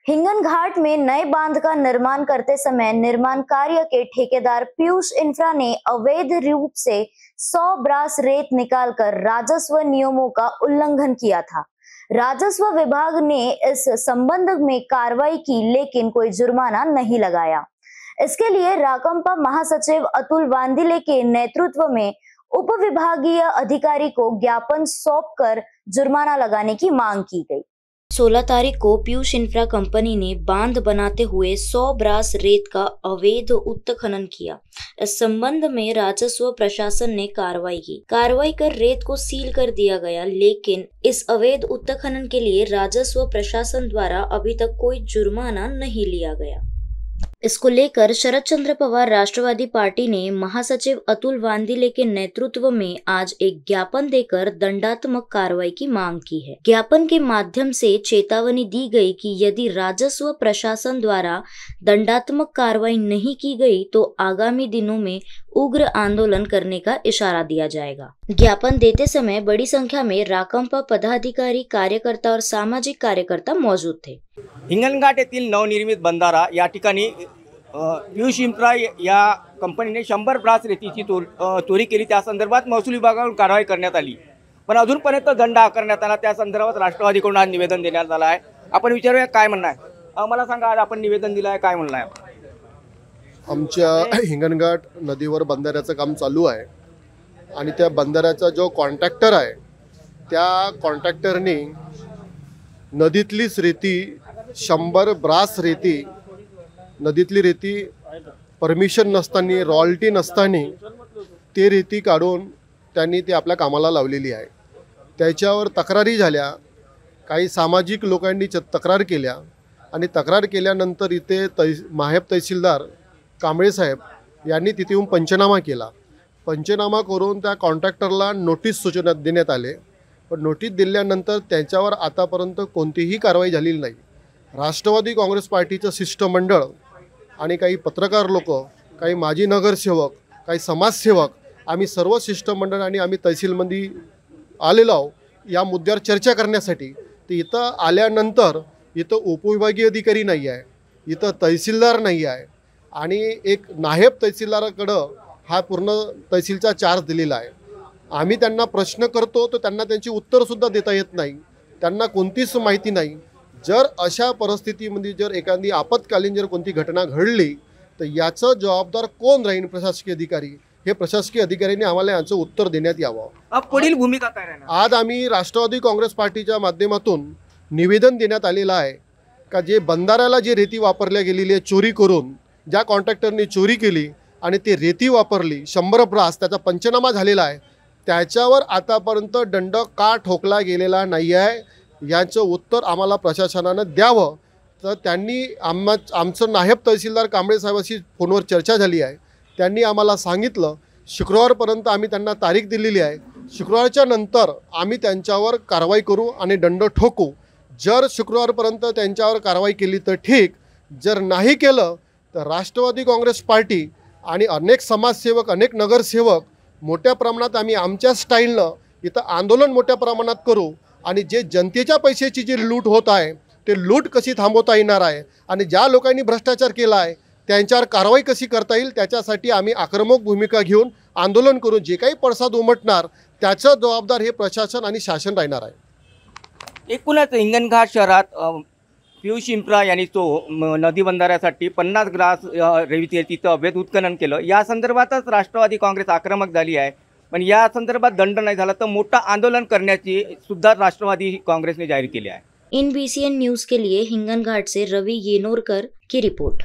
हिंगन घाट में नए बांध का निर्माण करते समय निर्माण कार्य के ठेकेदार पीयूष इंफ्रा ने अवैध रूप से 100 ब्रास रेत निकालकर राजस्व नियमों का उल्लंघन किया था। राजस्व विभाग ने इस संबंध में कार्रवाई की, लेकिन कोई जुर्माना नहीं लगाया। इसके लिए राकंपा महासचिव अतुल वांदिले के नेतृत्व में उप विभागीय अधिकारी को ज्ञापन सौंपकर जुर्माना लगाने की मांग की गई। 16 तारीख को पीयूष इंफ्रा कंपनी ने बांध बनाते हुए 100 ब्रास रेत का अवैध उत्खनन किया। इस संबंध में राजस्व प्रशासन ने कार्रवाई कर रेत को सील कर दिया गया, लेकिन इस अवैध उत्खनन के लिए राजस्व प्रशासन द्वारा अभी तक कोई जुर्माना नहीं लिया गया। इसको लेकर शरद चंद्र पवार राष्ट्रवादी पार्टी ने महासचिव अतुल वांदिले के नेतृत्व में आज एक ज्ञापन देकर दंडात्मक कार्रवाई की मांग की है। ज्ञापन के माध्यम से चेतावनी दी गई कि यदि राजस्व प्रशासन द्वारा दंडात्मक कार्रवाई नहीं की गई तो आगामी दिनों में उग्र आंदोलन करने का इशारा दिया जाएगा। ज्ञापन देते समय बड़ी संख्या में राकंपा पदाधिकारी, कार्यकर्ता और सामाजिक कार्यकर्ता मौजूद थे। हिंगणघाट येथील नवनिर्मित बंधारा या ठिकाणी पीयूष इंफ्रा या कंपनीने 100 ब्रास रेतीची चोरी केली। त्या संदर्भात महसूल विभागाकडून कारवाई करण्यात आली, पण अजूनपर्यंत दंड आकारण्यात आला। त्या संदर्भात राष्ट्रवादीकडून आज निवेदन देण्यात आलं आहे। आपण विचारूया काय म्हणणं आहे। मला सांगा, आज आपण निवेदन दिलं आहे, काय म्हणणं आहे? आमच्या हिंगणघाट नदीवर बंधाऱ्याचं काम चालू आहे आणि त्या बंधाऱ्याचा जो कॉन्ट्रॅक्टर आहे त्या कॉन्ट्रॅक्टरने नदीतलीच रेती 100 ब्रास रेती, नदीतली रेती परमिशन नसताना, रॉयल्टी नसताना ते रेती काढून त्यांनी ते आपल्या कामाला लावलेली आहे। त्याच्यावर तक्रारी झाल्या, काही सामाजिक लोकांनी तक्रार केल्या आणि तक्रार केल्यानंतर इथे नायब तहसीलदार कांबळे साहेब यांनी तिथे येऊन पंचनामा केला। पंचनामा करून त्या कॉन्ट्रॅक्टरला नोटीस सूचना देण्यात आले, पण नोटीस दिल्यानंतर त्यांच्यावर आतापर्यंत कोणतीही कारवाई झालेली नाही। राष्ट्रवादी काँग्रेस पार्टीचं शिष्टमंडळ आणि काही पत्रकार लोक, काही माजी नगरसेवक, काही समाजसेवक, आम्ही सर्व शिष्टमंडळ आणि आम्ही तहसीलमध्ये आलेलो आहोत या मुद्द्यावर चर्चा करण्यासाठी। तर इथं आल्यानंतर इथं उपविभागीय अधिकारी नाही आहे, इथं तहसीलदार नाही आहे आणि एक नायब तहसीलदाराकडं हा पूर्ण तहसीलचा चार्ज दिलेला आहे। आम्ही त्यांना प्रश्न करतो तर त्यांना त्यांची उत्तरसुद्धा देता येत नाही, त्यांना कोणतीच माहिती नाही। जर अशा परिस्थितीमध्ये जर एखादी आपत्कालीन जर कोणती घटना घडली तर याचं जबाबदार कोण राहील? प्रशासकीय अधिकारी। हे प्रशासकीय अधिकाऱ्यांनी आम्हाला याचं उत्तर देण्यात यावं। पुढील भूमिका काय राहणार? आज आम्ही राष्ट्रवादी काँग्रेस पार्टीच्या माध्यमातून निवेदन देण्यात आलेलं आहे का जे बंधाऱ्याला जे रेती वापरल्या गेलेली आहे चोरी करून, ज्या कॉन्ट्रॅक्टरने चोरी केली आणि ते रेती वापरली 100 ब्रास, त्याचा पंचनामा झालेला आहे, त्याच्यावर आतापर्यंत दंड का ठोकला गेलेला नाही आहे याचं उत्तर आम्हाला प्रशासनानं द्यावं। तर त्यांनी आमचं नायब तहसीलदार कांबळे साहेबांशी फोनवर चर्चा झाली आहे। त्यांनी आम्हाला सांगितलं शुक्रवारपर्यंत आम्ही त्यांना तारीख दिलेली आहे, शुक्रवारच्या नंतर आम्ही त्यांच्यावर कारवाई करू आणि दंड ठोकू। जर शुक्रवारपर्यंत त्यांच्यावर कारवाई केली तर ठीक, जर नाही केलं तर राष्ट्रवादी काँग्रेस पार्टी आणि अनेक समाजसेवक, अनेक नगरसेवक मोठ्या प्रमाणात आम्ही आमच्या स्टाईलनं इथं आंदोलन मोठ्या प्रमाणात करू आणि जे जनतेच्या पैशाची जी लूट होत आहे ते लूट कशी थांबवता येणार आहे आणि ज्या लोकांनी भ्रष्टाचार केला आहे त्यांच्यावर कारवाई कशी करता येईल त्याच्यासाठी आम्ही आक्रमक भूमिका घेऊन आंदोलन करून जे काही पडसाद उमटणार त्याचं जबाबदार हे प्रशासन आणि शासन राहणार आहे। एकूणच हिंगणघाट शहरात पीयूष इंफ्रा यांनी तो नदी बंधाऱ्यासाठी 50 ग्रास रेतीचं अवैध उत्खनन केलं। या संदर्भातच राष्ट्रवादी काँग्रेस आक्रमक झाली आहे, पण या संदर्भात दंड नाही झाला तर मोठं आंदोलन करण्याची सुद्धा राष्ट्रवादी काँग्रेसने जाहीर केली आहे। इन BCN न्यूज के लिए हिंगन घाट से रवि येनोरकर की रिपोर्ट।